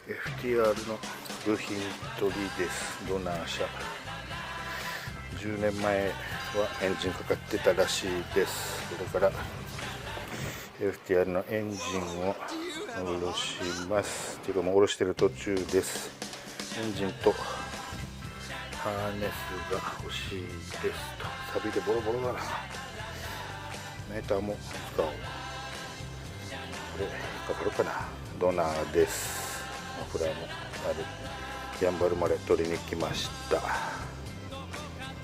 FTR の部品取りです。ドナー車。10年前はエンジンかかってたらしいです。これから FTR のエンジンを下ろします。ていうかもう下ろしてる途中です。エンジンとハーネスが欲しいですと。サビでボロボロだな。メーターも使おう。これかかるかな。ドナーです。マフラーもある。やんばるまで取りに来ました。